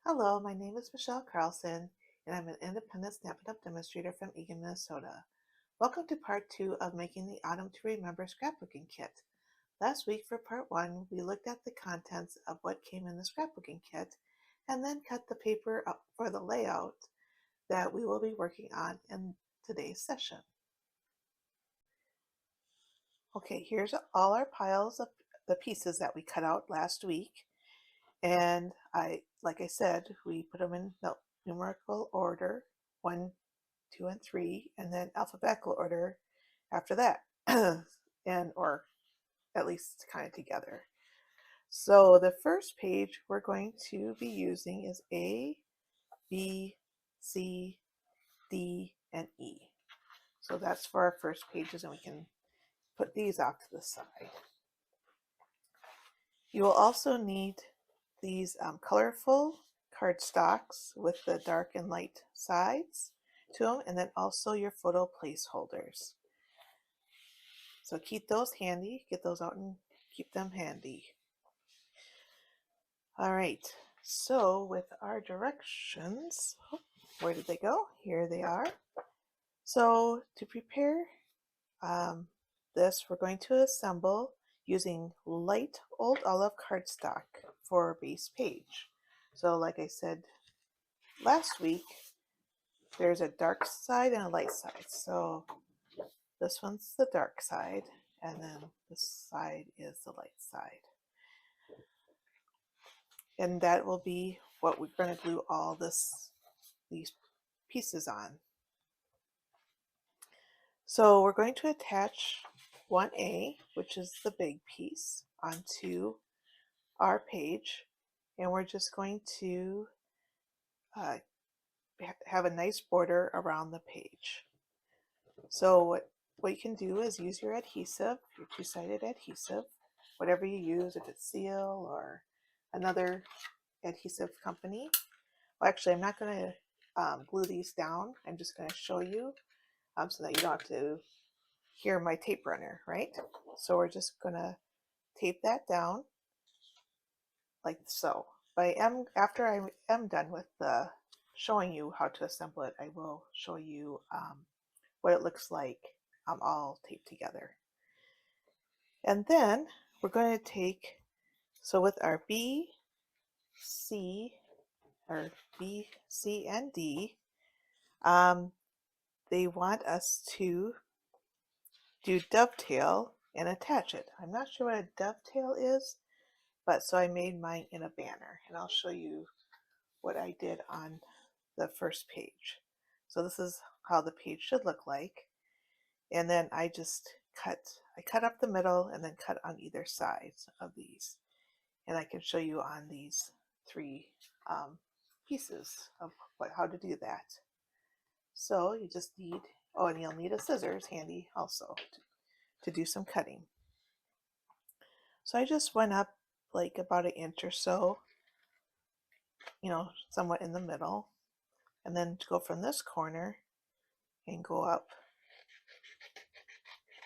Hello, my name is Michelle Carlson, and I'm an independent Stampin' Up! Demonstrator from Eagan, Minnesota. Welcome to part 2 of making the Autumn to Remember scrapbooking kit. Last week for part 1, we looked at the contents of what came in the scrapbooking kit and then cut the paper up for the layout that we will be working on in today's session. Okay, here's all our piles of the pieces that we cut out last week. And like I said, we put them in numerical order, 1, 2, and 3, and then alphabetical order after that, or at least kind of together. So the first page we're going to be using is A, B, C, D, and E. So that's for our first pages, and we can put these off to the side. You will also need these colorful cardstocks with the dark and light sides to them, and then also your photo placeholders. So keep those handy, get those out and keep them handy. All right, so with our directions, where did they go? Here they are. So to prepare this, we're going to assemble using light old olive cardstock for our base page. So like I said last week, there's a dark side and a light side. So this one's the dark side, and then this side is the light side. And that will be what we're going to glue all these pieces on. So we're going to attach 1A, which is the big piece, onto our page, and we're just going to have a nice border around the page. So what you can do is use your adhesive, your two-sided adhesive, whatever you use, if it's Seal or another adhesive company. Well, actually, I'm not going to glue these down. I'm just going to show you so that you don't have to hear my tape runner, right? So we're just going to tape that down like so. After I am done with showing you how to assemble it, I will show you what it looks like all taped together. And then we're going to take, so with our B, C, and D, they want us to do dovetail and attach it. I'm not sure what a dovetail is, but so I made mine in a banner, and I'll show you what I did on the first page. So this is how the page should look like. And then I cut up the middle and then cut on either side of these. And I can show you on these 3 pieces of how to do that. So you just need, oh, and you'll need a scissors handy also to do some cutting. So I just went up like about 1 inch or so, somewhat in the middle, and then go from this corner and go up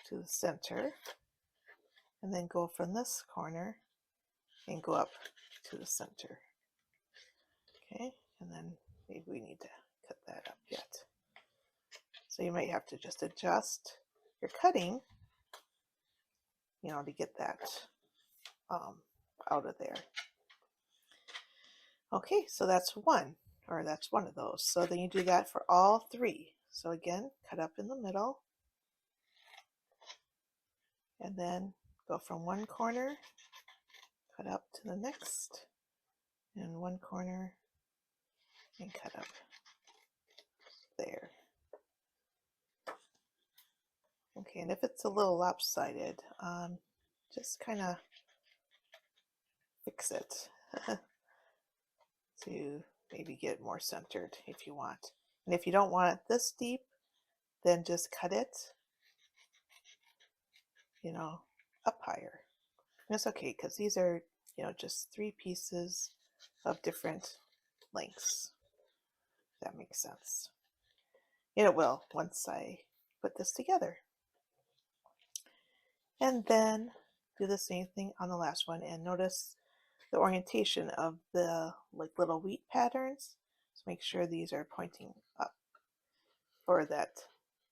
to the center, and then go from this corner and go up to the center. Okay, and then maybe we need to cut that up yet. So you might have to just adjust your cutting, to get that out of there. Okay, so that's one of those. So then you do that for all 3. So again, cut up in the middle, and then go from one corner, cut up to the next, and one corner, and cut up there. Okay, and if it's a little lopsided, just kind of fix it to maybe get more centered if you want. And if you don't want it this deep, then just cut it, up higher. And it's okay because these are, just 3 pieces of different lengths. If that makes sense. And it will once I put this together. And then do the same thing on the last one, and notice the orientation of the like little wheat patterns. So make sure these are pointing up, or that,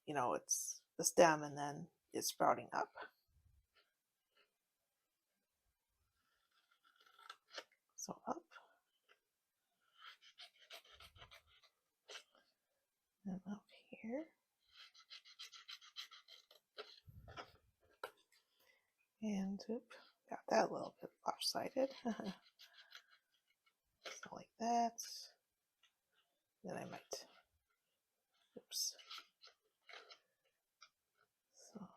you know, it's the stem and then it's sprouting up. So up and up here. And oop, got that a little bit lopsided. So like that. Then I might, oops. So,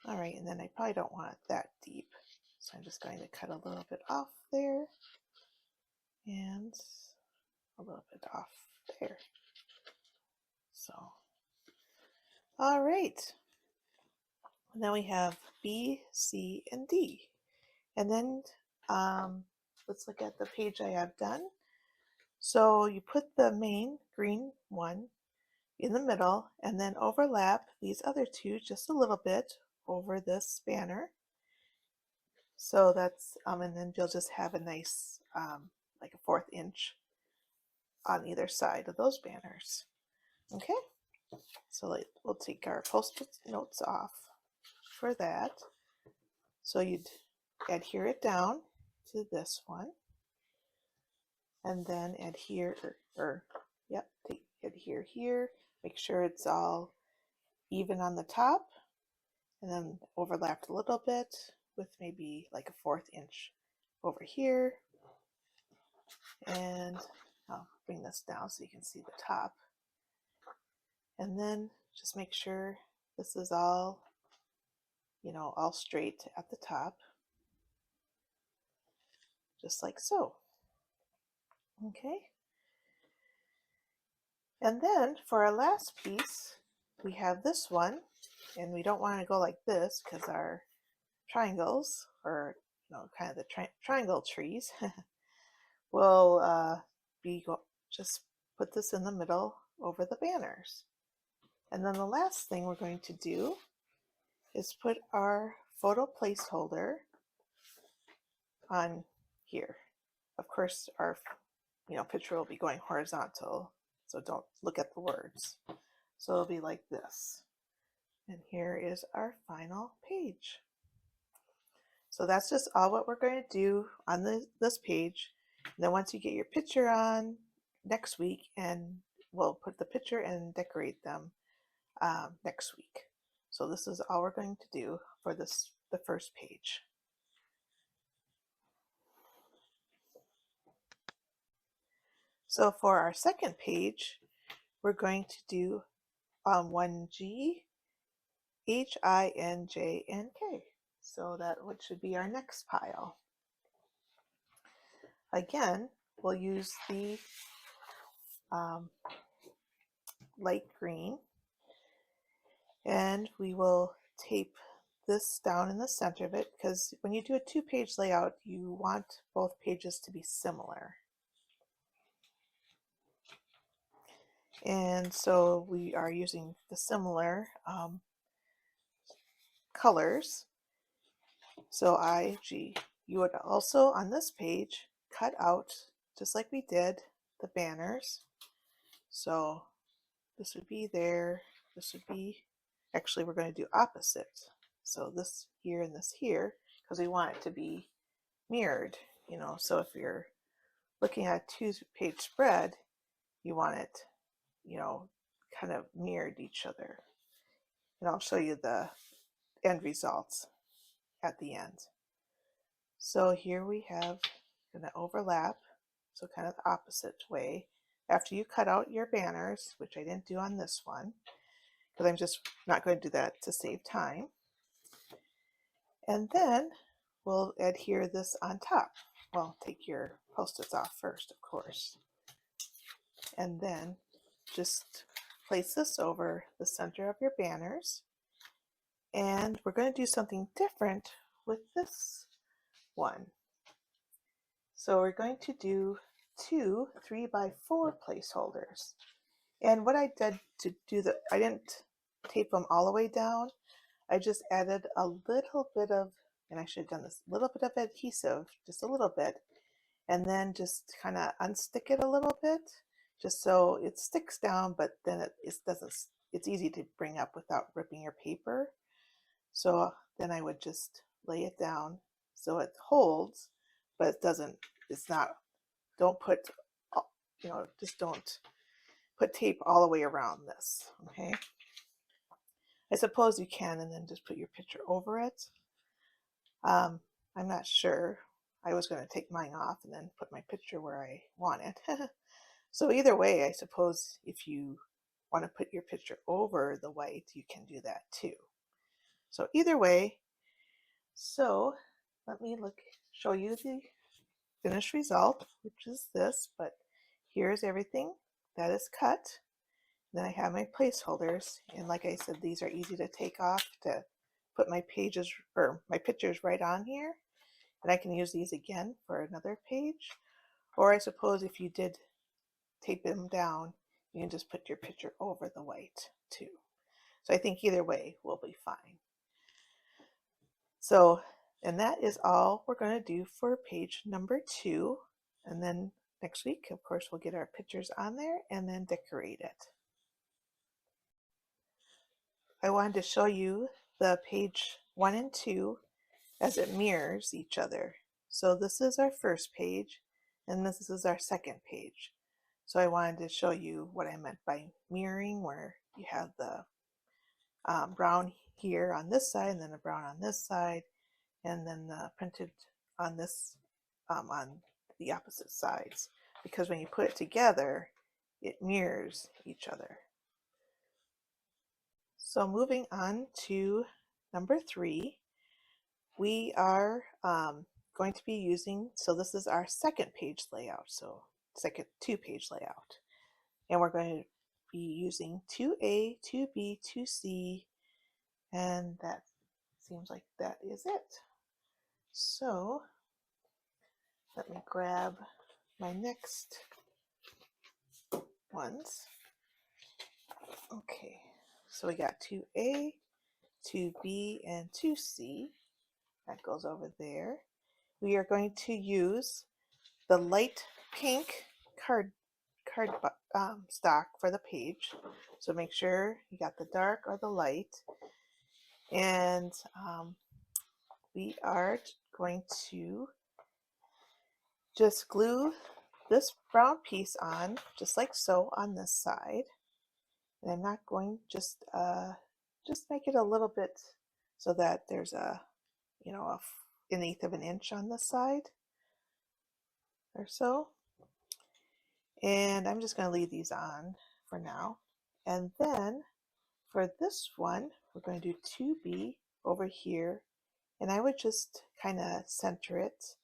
all right, and then I probably don't want it that deep. So I'm just going to cut a little bit off there and a little bit off there. So, all right. And then we have B, C, and D. And then let's look at the page I have done. So you put the main green one in the middle and then overlap these other two just a little bit over this banner. So that's, and then you'll just have a nice, like a 1/4 inch on either side of those banners. Okay, so we'll take our post-it notes off for that. So you'd adhere it down to this one, and then adhere, adhere here. Make sure it's all even on the top, and then overlapped a little bit with maybe like a 1/4 inch over here. And I'll bring this down so you can see the top. And then just make sure this is all, you know, all straight at the top, just like so. Okay. And then for our last piece, we have this one, and we don't want to go like this because our triangles, or you know, kind of the triangle trees, will just put this in the middle over the banners. And then the last thing we're going to do is put our photo placeholder on here. Of course, our picture will be going horizontal, so don't look at the words. So it'll be like this. And here is our final page. So that's just all what we're going to do on this page. And then once you get your picture on next week, and we'll put the picture and decorate them next week. So this is all we're going to do for the first page. So for our second page, we're going to do 1G, H, I, N, J, and K. So that should be our next pile. Again, we'll use the light green, and we will tape this down in the center of it, because when you do a 2-page layout, you want both pages to be similar. And so we are using the similar colors. So I, G. You would also on this page cut out, just like we did the banners. So this would be there, this would be, actually we're going to do opposite. So this here and this here, because we want it to be mirrored, you know. So if you're looking at a 2-page spread, you want it, you know, kind of mirrored each other. And I'll show you the end results at the end. So here we have going to overlap, so kind of the opposite way. After you cut out your banners, which I didn't do on this one, because I'm just not going to do that to save time. And then we'll adhere this on top. Well, take your post-its off first, of course. And then just place this over the center of your banners. And we're going to do something different with this one. So we're going to do 2 3x4 placeholders. And what I did to do I didn't tape them all the way down. I just added a little bit of, and I should have done this, little bit of adhesive, just a little bit, and then just kind of unstick it a little bit, just so it sticks down, but then it doesn't, it's easy to bring up without ripping your paper. So then I would just lay it down so it holds, but it doesn't, it's not, don't put, just don't put tape all the way around this, okay? I suppose you can, and then just put your picture over it. I'm not sure. I was going to take mine off and then put my picture where I want it. So either way, I suppose if you want to put your picture over the white, you can do that too. So either way, so let me show you the finished result, which is this, but here's everything that is cut. Then I have my placeholders, and like I said, these are easy to take off to put my pages or my pictures right on here, and I can use these again for another page. Or I suppose if you did tape them down, you can just put your picture over the white too. So I think either way will be fine. So, and that is all we're going to do for page number 2. And then next week, of course, we'll get our pictures on there and then decorate it. I wanted to show you the page 1 and 2 as it mirrors each other. So this is our first page and this is our second page. So I wanted to show you what I meant by mirroring, where you have the brown here on this side and then the brown on this side, and then the printed on this on the opposite sides, because when you put it together it mirrors each other. So moving on to number 3, we are going to be using, so this is our second page layout, so second 2-page layout, and we're going to be using 2A, 2B, 2C, and that seems like that is it. So let me grab my next ones. Okay, so we got 2A, 2B, and 2C. That goes over there. We are going to use the light pink card stock for the page. So make sure you got the dark or the light. And we are going to just glue this brown piece on, just like so, on this side. And I'm not going, just make it a little bit so that there's a, an eighth of an inch on this side or so. And I'm just going to leave these on for now. And then for this one, we're going to do 2B over here. And I would just kind of center it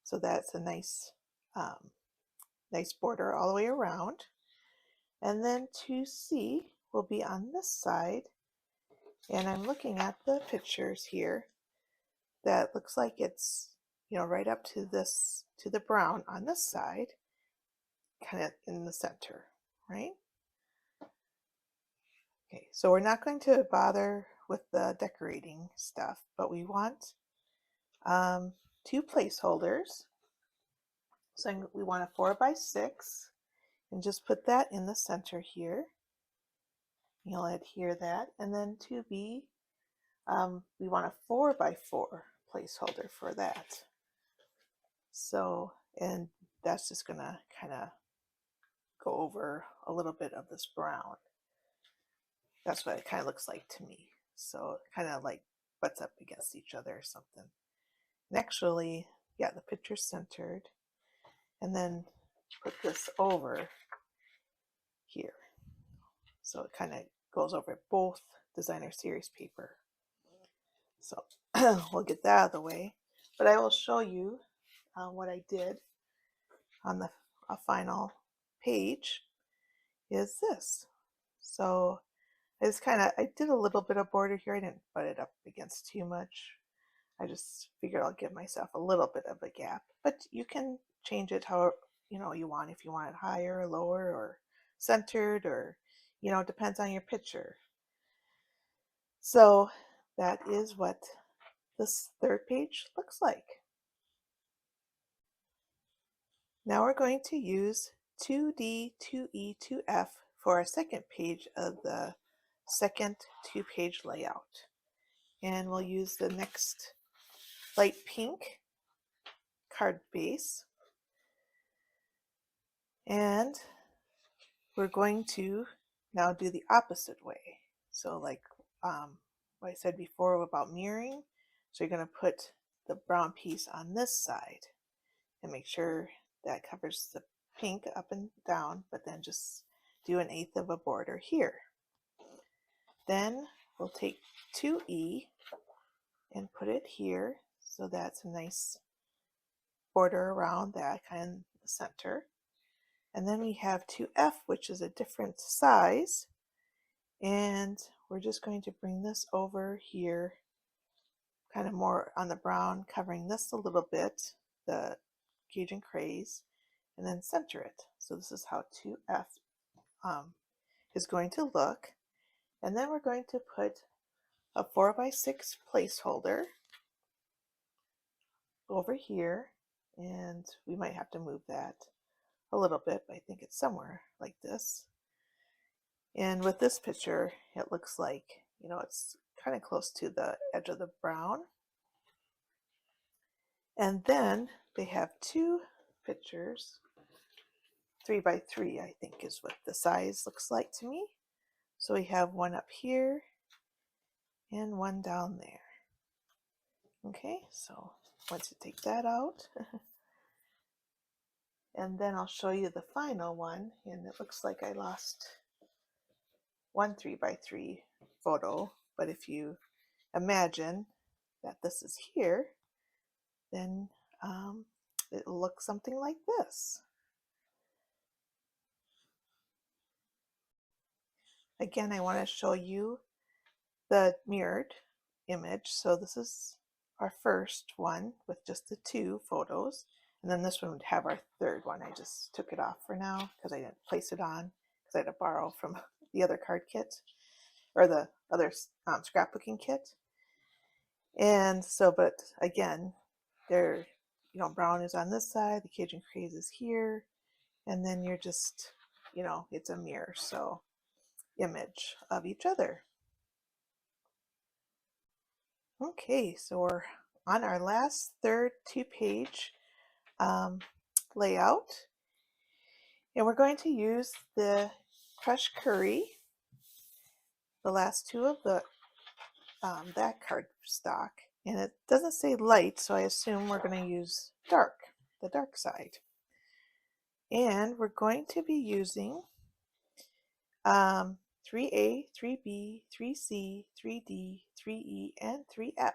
so that's a nice, nice border all the way around. And then 2C will be on this side. And I'm looking at the pictures here. That looks like it's, right up to this, to the brown on this side, kind of in the center, right? Okay, so we're not going to bother with the decorating stuff, but we want 2 placeholders. So we want a 4x6, and just put that in the center here. You'll adhere that, and then 2B, we want a 4x4 placeholder for that. So, and that's just gonna kind of go over a little bit of this brown. That's what it kind of looks like to me. So it kind of like butts up against each other or something. And actually, yeah, the picture's centered. And then put this over here. So it kind of goes over both designer series paper. So we'll get that out of the way. But I will show you what I did on the final page is this. So I did a little bit of border here. I didn't butt it up against too much. I just figured I'll give myself a little bit of a gap, but you can change it how you want, if you want it higher or lower or centered, or it depends on your picture. So that is what this third page looks like. Now we're going to use 2D, 2E, 2F for our second page of the second two-page layout. And we'll use the next light pink card base. And we're going to now do the opposite way. So like what I said before about mirroring, so you're going to put the brown piece on this side and make sure that covers the pink up and down, but then just do 1/8 of a border here. Then we'll take 2E and put it here, so that's a nice border around that kind of center. And then we have 2F, which is a different size, and we're just going to bring this over here, kind of more on the brown, covering this a little bit, the Cajun craze, and then center it. So this is how 2F is going to look. And then we're going to put a 4x6 placeholder over here, and we might have to move that a little bit, but I think it's somewhere like this. And with this picture, it looks like, you know, it's kind of close to the edge of the brown. And then they have two pictures, 3x3, I think is what the size looks like to me. So we have one up here and one down there. Okay, so once you take that out, and then I'll show you the final one, and it looks like I lost one 3x3 photo, but if you imagine that this is here, then it looks something like this. Again, I want to show you the mirrored image. So this is our first one with just the two photos, and then this one would have our third one. I just took it off for now because I didn't place it on because I had to borrow from the other card kit, or the other scrapbooking kit. And so, but again, there, you know, brown is on this side, the Cajun craze is here, and then you're just, you know, it's a mirror, so image of each other. Okay, so we're on our last third two-page layout, and we're going to use the crushed curry, the last two of the that card stock, and it doesn't say light, so I assume we're going to use dark, the dark side. And we're going to be using 3A, 3B, 3C, 3D, 3E, and 3F.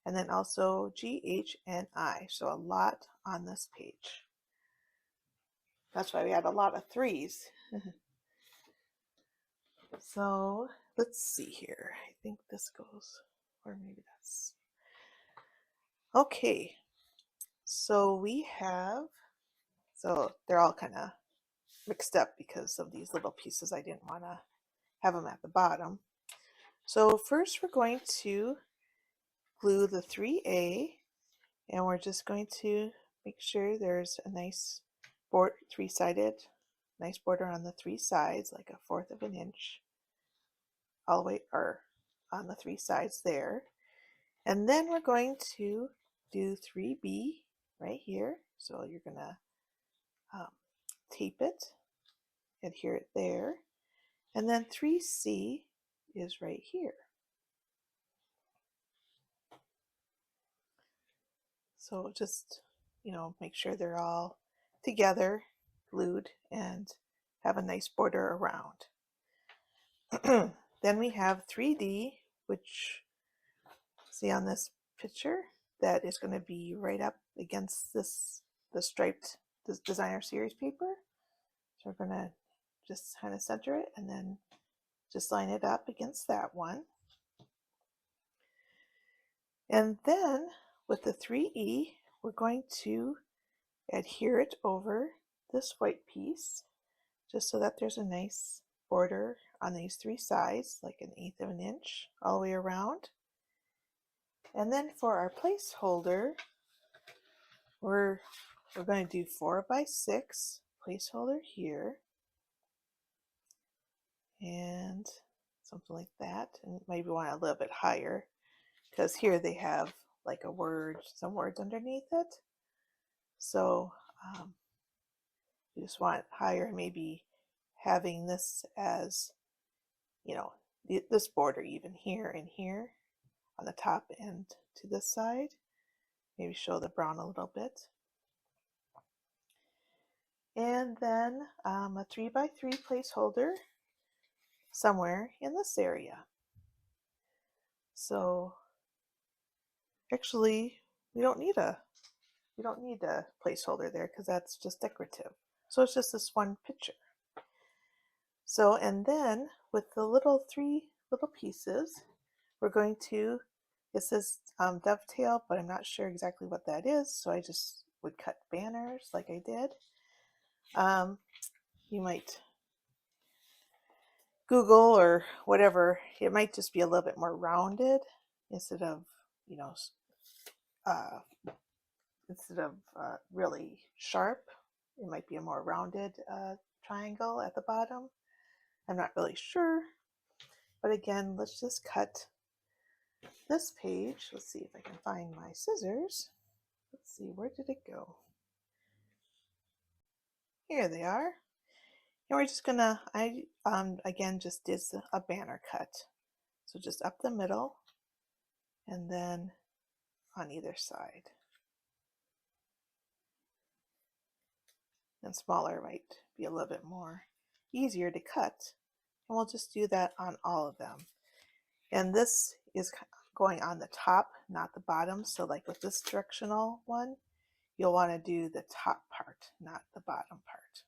And then also G, H, and I. So a lot on this page. That's why we had a lot of threes. So let's see here. I think this goes, or maybe that's. Okay. So we have, so they're all kind of mixed up because of these little pieces. I didn't want to have them at the bottom. So first we're going to glue the 3A, and we're just going to make sure there's a nice board, three-sided, nice border on the three sides, like 1/4 of an inch all the way, or on the three sides there. And then we're going to do 3B right here. So you're gonna tape it, adhere it there, and then 3C is right here. So just, you know, make sure they're all together, glued, and have a nice border around. Then we have 3D, which, see on this picture, that is going to be right up against this, the striped designer series paper. So we're going to just kind of center it and then just line it up against that one. And then with the 3E, we're going to adhere it over this white piece, just so that there's a nice border on these three sides, like 1/8 of an inch all the way around. And then for our placeholder, we're going to do 4x6 placeholder here, and something like that, and maybe want a little bit higher because here they have like a word, some words underneath it. So you just want it higher, maybe having this as, you know, this border even here and here on the top and to this side. Maybe show the brown a little bit. And then a 3x3 placeholder somewhere in this area. So actually we don't need a placeholder there because that's just decorative. So it's just this one picture. So, and then with the three little pieces, we're going to, it says dovetail, but I'm not sure exactly what that is. So I just would cut banners like I did. You might Google or whatever. It might just be a little bit more rounded instead of, you know, uh, really sharp. It might be a more rounded triangle at the bottom. I'm not really sure. But again, let's just cut this page. Let's see if I can find my scissors. Let's see, where did it go? Here they are. And we're just gonna, again, just did a banner cut. So just up the middle and then on either side. And smaller might be a little bit more easier to cut. And we'll just do that on all of them. And this is going on the top, not the bottom. So like with this directional one, you'll want to do the top part, not the bottom part.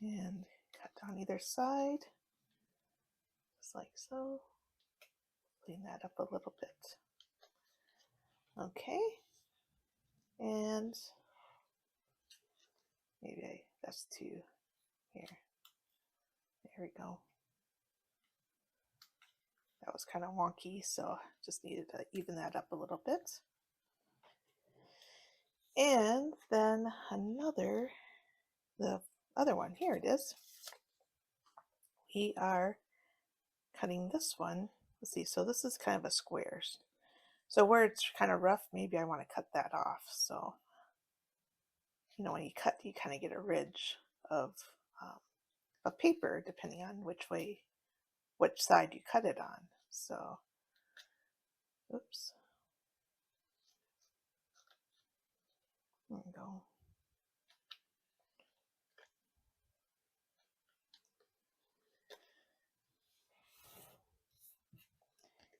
And cut down either side, just like so. Clean that up a little bit. Okay. And maybe that's too, here. There we go. That was kind of wonky, so just needed to even that up a little bit. And then the other one, here it is. We are cutting this one. Let's see, so this is kind of a square. So where it's kind of rough, maybe I want to cut that off. So, you know, when you cut, you kind of get a ridge of paper, depending on which side you cut it on. So, oops. There we go.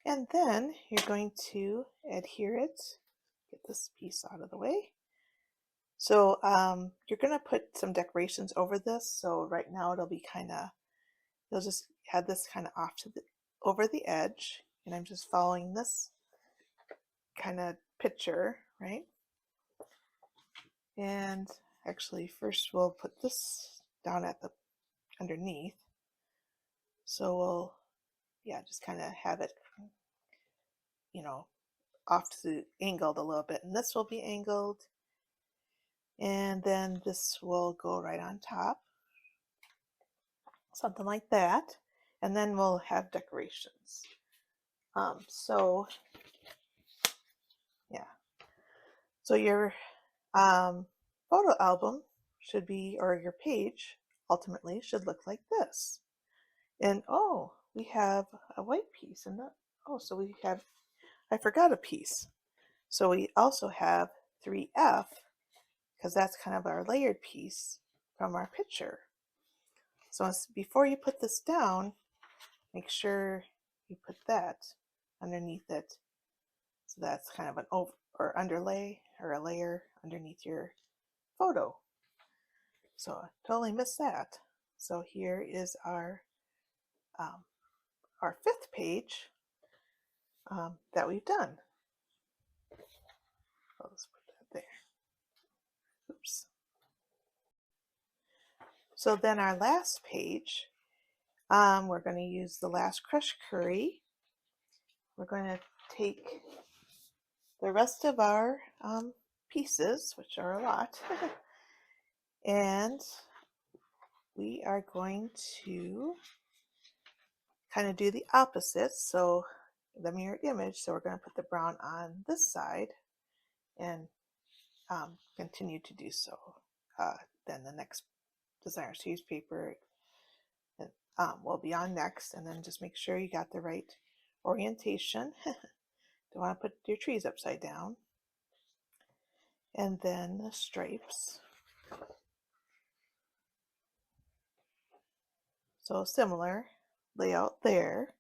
And then you're going to adhere it. Get this piece out of the way. So you're going to put some decorations over this. So right now it'll be kind of, you'll just have this kind of off to over the edge. And I'm just following this kind of picture, right? And actually first we'll put this down at the underneath. So we'll, yeah, just kind of have it, you know, off to angled a little bit. And this will be angled. And then this will go right on top. Something like that. And then we'll have decorations. So yeah. So your photo album should be, or your page ultimately should look like this. And oh, we have a white piece and so we have, I forgot a piece. So we also have 3F because that's kind of our layered piece from our picture. So before you put this down, make sure you put that underneath it. So that's kind of an underlay or a layer underneath your photo. So I totally missed that. So here is our fifth page that we've done. So let's put that there. Oops. So then our last page, we're going to use the last crushed curry. We're going to take the rest of our pieces, which are a lot, and we are going to kind of do the opposite. So the mirrored image. So we're going to put the brown on this side and continue to do so. Then the next designer series paper will be on next, and then just make sure you got the right orientation. Don't want to put your trees upside down. And then the stripes. So similar layout there.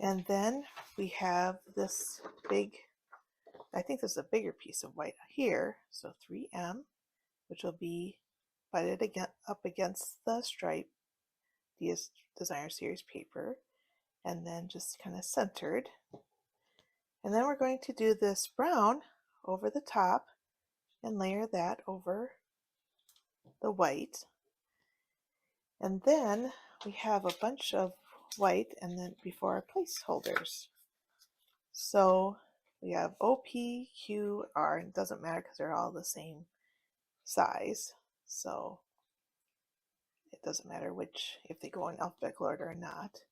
And then we have this big, I think this is a bigger piece of white here. So 3M, which will be butted again up against the stripe DS Designer Series paper, and then just kind of centered. And then we're going to do this brown over the top and layer that over the white. And then we have a bunch of white and then before our placeholders. So we have O, P, Q, R, and it doesn't matter because they're all the same size. So it doesn't matter which, if they go in alphabetical order or not.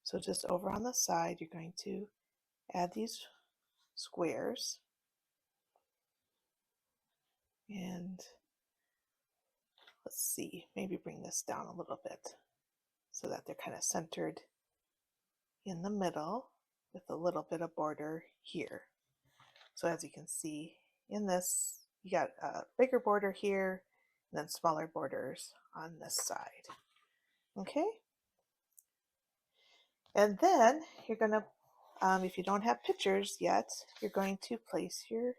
So just over on the side, you're going to add these squares. And let's see, maybe bring this down a little bit so that they're kind of centered in the middle with a little bit of border here. So as you can see in this, you got a bigger border here and then smaller borders on this side. Okay. And then you're going to, if you don't have pictures yet, you're going to place your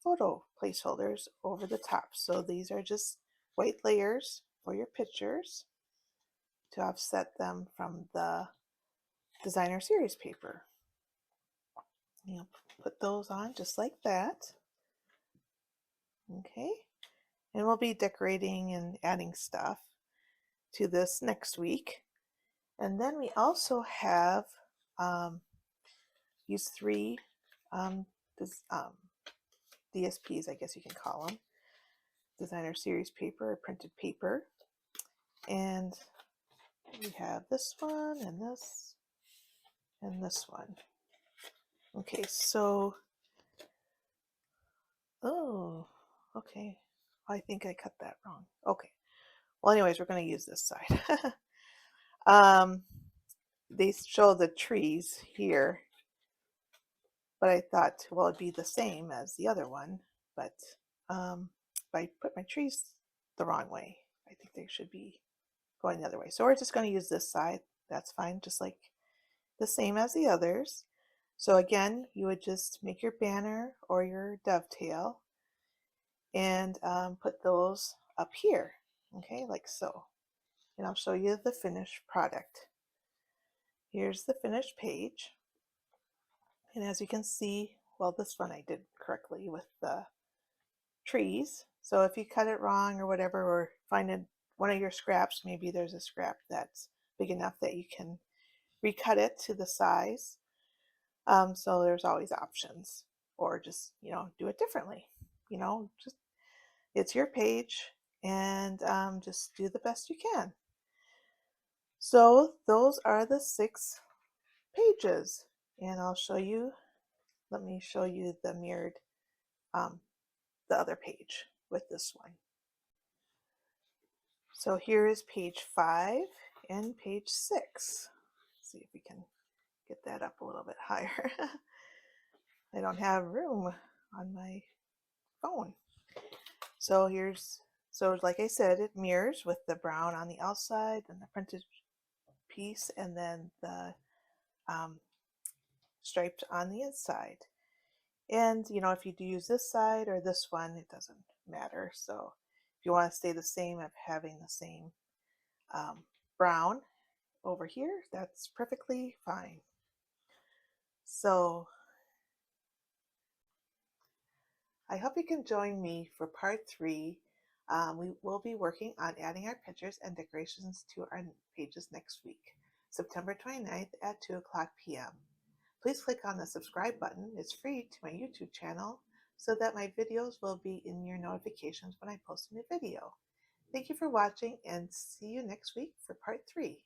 photo placeholders over the top. So these are just white layers for your pictures to offset them from the designer series paper. You'll put those on just like that. Okay. And we'll be decorating and adding stuff to this next week. And then we also have these three DSPs, I guess you can call them, designer series paper or printed paper. And we have this one and this one. Okay, so, oh, okay. I think I cut that wrong. Okay. Well, anyways, we're going to use this side. They show the trees here, but I thought, well, it'd be the same as the other one, but I put my trees the wrong way. I think they should be going the other way. So we're just going to use this side. That's fine, just like the same as the others. So again, you would just make your banner or your dovetail and put those up here, okay, like so. And I'll show you the finished product. Here's the finished page. And as you can see, well, this one I did correctly with the trees. So if you cut it wrong or whatever, or find one of your scraps, maybe there's a scrap that's big enough that you can recut it to the size. So there's always options, or just, do it differently. Just it's your page, and just do the best you can. So those are the 6 pages, and I'll show you, let me show you the mirrored, the other page with this one. So here is page 5 and page 6. Let's see if we can get that up a little bit higher. I don't have room on my phone. So so like I said, it mirrors with the brown on the outside and the printed piece, and then the striped on the inside. And if you do use this side or this one, it doesn't matter. So if you want to stay the same of having the same brown over here, that's perfectly fine. So I hope you can join me for part 3 We will be working on adding our pictures and decorations to our pages next week, September 29th at 2 o'clock p.m. Please click on the subscribe button. It's free to my YouTube channel so that my videos will be in your notifications when I post a new video. Thank you for watching and see you next week for part 3.